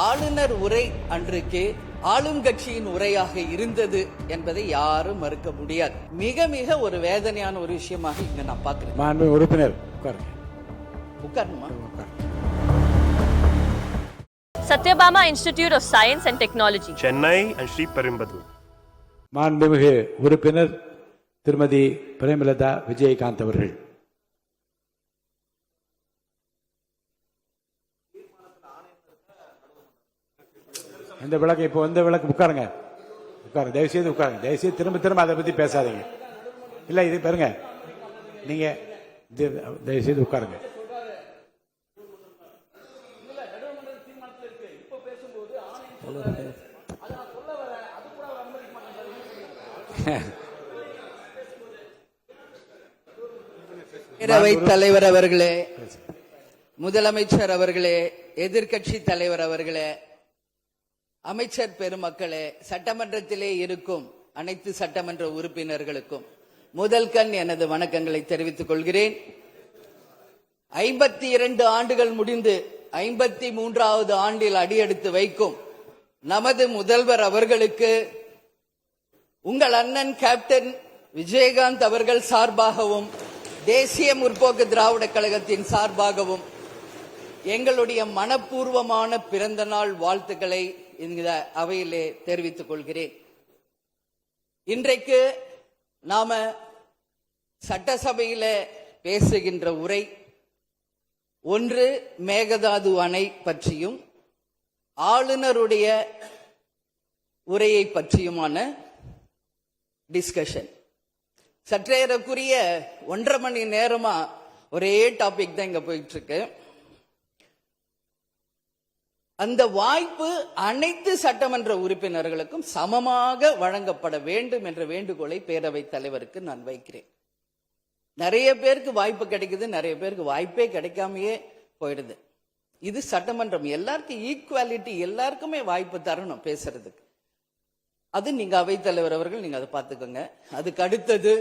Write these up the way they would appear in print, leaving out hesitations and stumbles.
ஆளுநர் உரை அன்றைக்கு ஆளும் கட்சியின் உரையாக இருந்தது என்பதை யாரும் மறுக்க முடியாது. மிக மிக ஒரு வேதனையான ஒரு விஷயமாக இங்க நான் பார்க்கிறேன். மாண்பு உறுப்பினர் உட்காரணுமா? Satyabama Institute of Science and Technology, Chennai and Sri Perumbudur. மாண்புமிகு உறுப்பினர் திருமதி பிரேமலதா விஜயகாந்த் அவர்கள். இந்த விளக்கு இப்போ வந்த விளக்கு உட்காருங்க, உட்காருங்க, தயவுசெய்து உட்காருங்க, தயவுசெய்து திரும்ப திரும்ப அதை பத்தி பேசாதீங்க. இல்ல இது பாருங்க, நீங்க தயவுசெய்து உட்காருங்க. பேரவைத் தலைவர் அவர்களே, முதலமைச்சர் அவர்களே, எதிர்க்கட்சி தலைவர் அவர்களே, அமைச்சர் பெருமக்களே, சட்டமன்றத்திலே இருக்கும் அனைத்து சட்டமன்ற உறுப்பினர்களுக்கும் முதல் கண் எனது வணக்கங்களை தெரிவித்துக் கொள்கிறேன். 52 ஆண்டுகள் முடிந்து 53வது ஆண்டில் அடியெடுத்து வைக்கும் நமது முதல்வர் அவர்களுக்கு உங்கள் அண்ணன் கேப்டன் விஜயகாந்த் அவர்கள் சார்பாகவும் தேசிய முற்போக்கு திராவிட கழகத்தின் சார்பாகவும் எங்களுடைய மனப்பூர்வமான பிறந்த நாள் வாழ்த்துக்களை இந்த அவையிலே தெரிவித்துக் கொள்கிறேன். இன்றைக்கு நாம சட்டசபையில பேசுகின்ற உரை ஒன்று மேகதாது அணை பற்றியும் ஆளுநருடைய உரையை பற்றியுமான டிஸ்கஷன். சற்றேறக்குரிய 1.5 மணி நேரமா ஒரே டாபிக் தான் இங்க போயிட்டு இருக்கு. அந்த வாய்ப்பு அனைத்து சட்டமன்ற உறுப்பினர்களுக்கும் சமமாக வழங்கப்பட வேண்டும் என்ற வேண்டுகோளை பேரவைத் தலைவருக்கு நான் வைக்கிறேன். நிறைய பேருக்கு வாய்ப்பு கிடைக்குது, நிறைய பேருக்கு வாய்ப்பே கிடைக்காமையே போயிடுது. இது சட்டமன்றம், எல்லாருக்கும் ஈக்குவாலிட்டி, எல்லாருக்குமே வாய்ப்பு தரணும் பேசுறதுக்கு. அது நீங்க அவைத்தலைவர் அவர்கள் நீங்க அதை பார்த்துக்கோங்க. அதுக்கு அடுத்தது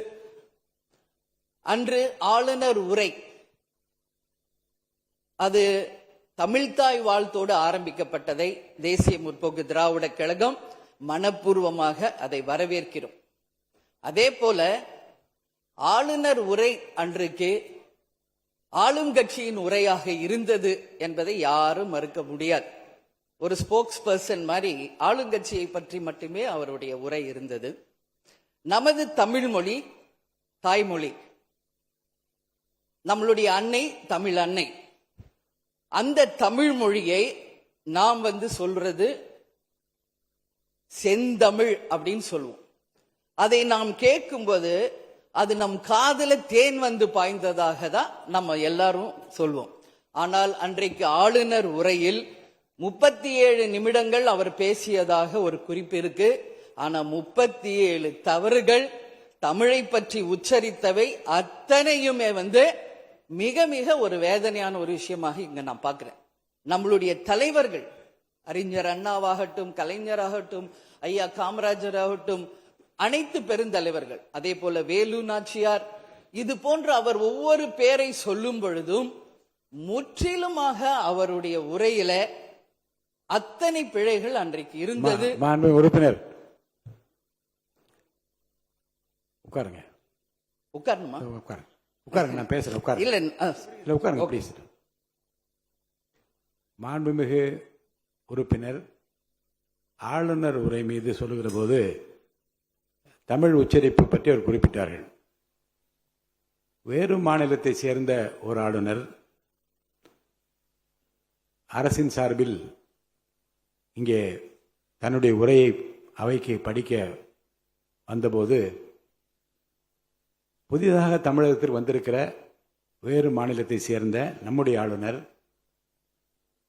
அன்று ஆளுநர் உரை, அது தமிழ்தாய் வாழ்த்தோடு ஆரம்பிக்கப்பட்டதை தேசிய முற்போக்கு திராவிட கழகம் மனப்பூர்வமாக அதை வரவேற்கிறோம். அதே போல ஆளுநர் உரை அன்றைக்கு ஆளும் கட்சியின் உரையாக இருந்தது என்பதை யாரும் மறுக்க முடியாது. ஒரு ஸ்போக்ஸ் பர்சன் மாதிரி ஆளுங்கட்சியை பற்றி மட்டுமே அவருடைய உரை இருந்தது. நமது தமிழ் மொழி தாய்மொழி, நம்மளுடைய அன்னை தமிழ் அன்னை. அந்த தமிழ் மொழியை நாம் சொல்றது செந்தமிழ் அப்படின்னு சொல்லுவோம். அதை நாம் கேட்கும்போது அது நம் காதுல தேன் பாய்ந்ததாக தான் நம்ம எல்லாரும் சொல்வோம். ஆனால் அன்றைக்கு ஆளுநர் உரையில் 37 நிமிடங்கள் அவர் பேசியதாக ஒரு குறிப்பு இருக்கு. ஆனா 37 தவறுகள், தமிழை பற்றி உச்சரித்தவை அத்தனையுமே மிக மிக ஒரு வேதனையான ஒரு விஷயமாக இங்க நான் பார்க்கிறேன். நம்மளுடைய தலைவர்கள், அறிஞர் அண்ணாவாகட்டும், கலைஞராகட்டும், ஐயா காமராஜர் ஆகட்டும், அனைத்து பெருந்தலைவர்கள், அதே போல வேலு நாச்சியார், இது போன்ற அவர் ஒவ்வொரு பேரை சொல்லும் பொழுதும் முற்றிலுமாக அவருடைய உரையில அத்தனை பிழைகள் அன்றைக்கு இருந்தது. உறுப்பினர் உட்காருங்க, உட்காரணுமா? உட்காருங்க, நான் பேசுறேன். உட்காருங்க. இல்ல உட்காருங்க ப்ளீஸ். மாண்புமிகு உறுப்பினர் ஆளுநர் உரை மீது சொல்லுகிற போது தமிழ் உச்சரிப்பு பற்றி அவர் குறிப்பிட்டார்கள். வேறு மாநிலத்தை சேர்ந்த ஒரு ஆளுநர் அரசின் சார்பில் இங்கே தன்னுடைய உரையை அவைக்கு படிக்க வந்தபோது புதிதாக தமிழகத்தில் வந்திருக்கிற வேறு மாநிலத்தை சேர்ந்த நம்முடைய ஆளுநர்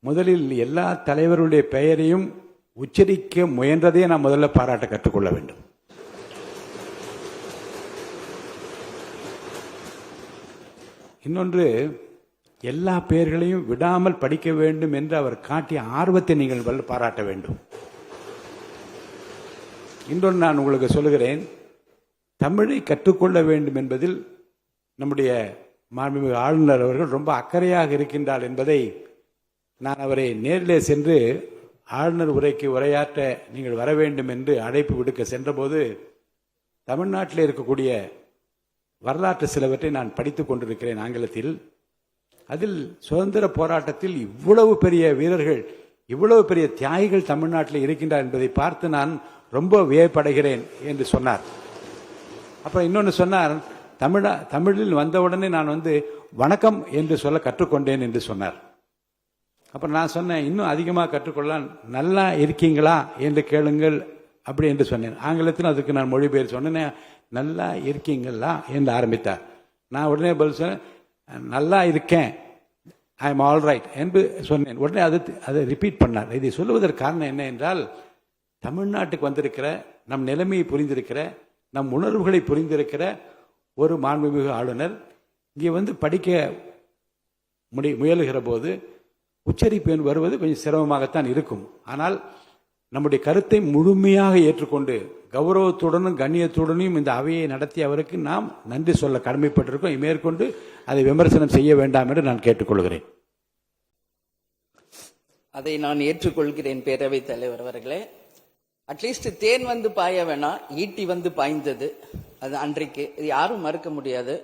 முதலில் எல்லா தலைவருடைய பெயரையும் உச்சரிக்க முயன்றதை நாம் முதல்ல பாராட்ட கற்றுக்கொள்ள வேண்டும். இன்னொன்று, எல்லா பெயர்களையும் விடாமல் படிக்க வேண்டும் என்று அவர் காட்டிய ஆர்வத்தை நீங்கள் பாராட்ட வேண்டும். இன்னொன்று நான் உங்களுக்கு சொல்லுகிறேன், தமிழை கற்றுக்கொள்ள வேண்டும் என்பதில் நம்முடைய மாண்புமிகு ஆளுநர் அவர்கள் ரொம்ப அக்கறையாக இருக்கின்றார் என்பதை நான் அவரை நேரிலே சென்று ஆளுநர் உரைக்கு உரையாற்ற நீங்கள் வர வேண்டும் என்று அழைப்பு விடுக்க சென்றபோது தமிழ்நாட்டில் இருக்கக்கூடிய வரலாற்று சிலவற்றை நான் படித்துக் கொண்டிருக்கிறேன் ஆங்கிலத்தில். அதில் சுதந்திர போராட்டத்தில் இவ்வளவு பெரிய வீரர்கள், இவ்வளவு பெரிய தியாகிகள் தமிழ்நாட்டில் இருக்கின்றார் என்பதை பார்த்து நான் ரொம்ப வியப்படைகிறேன் என்று சொன்னார். அப்புறம் இன்னொன்று சொன்னார், தமிழில் வந்தவுடனே நான் வணக்கம் என்று சொல்ல கற்றுக்கொண்டேன் என்று சொன்னார். அப்புறம் நான் சொன்னேன், இன்னும் அதிகமாக கற்றுக்கொள்ளலாம், நல்லா இருக்கீங்களா என்று கேளுங்கள் அப்படி என்று சொன்னேன். ஆங்கிலத்தில் அதுக்கு நான் மொழிபெயர் சொன்னேன், நல்லா இருக்கீங்களா என்று ஆரம்பித்தார். நான் உடனே பதில் சொன்னேன், நல்லா இருக்கேன், ஐ எம் ஆல் ரைட் என்று சொன்னேன். உடனே அதை ரிப்பீட் பண்ணார். இதை சொல்லுவதற்கு காரணம் என்ன என்றால், தமிழ்நாட்டுக்கு வந்திருக்கிற, நம் நிலைமையை புரிந்திருக்கிற, நம் உணர்வுகளை புரிந்திருக்கிற ஒரு மாண்புமிகு ஆளுநர் இங்கே படிக்க முயலுகிற போது உச்சரிப்பு வருவது கொஞ்சம் சிரமமாகத்தான் இருக்கும். ஆனால் நம்முடைய கருத்தை முழுமையாக ஏற்றுக்கொண்டு கௌரவத்துடனும் கண்ணியத்துடனும் இந்த அவையை நடத்திய அவருக்கு நாம் நன்றி சொல்ல கடமைப்பட்டிருக்கோம். மேற்கொண்டு அதை விமர்சனம் செய்ய வேண்டாம் என்று நான் கேட்டுக்கொள்கிறேன். அதை நான் ஏற்றுக்கொள்கிறேன் பேரவைத் தலைவர் அவர்களே. அட்லீஸ்ட் தேன் பாய வேணாம், ஈட்டி பாய்ந்தது அது அன்றைக்கு, இது யாரும் மறுக்க முடியாது.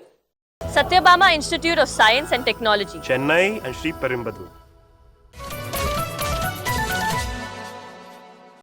Satyabama Institute of Science and Technology, Chennai and Sri Perumbadur.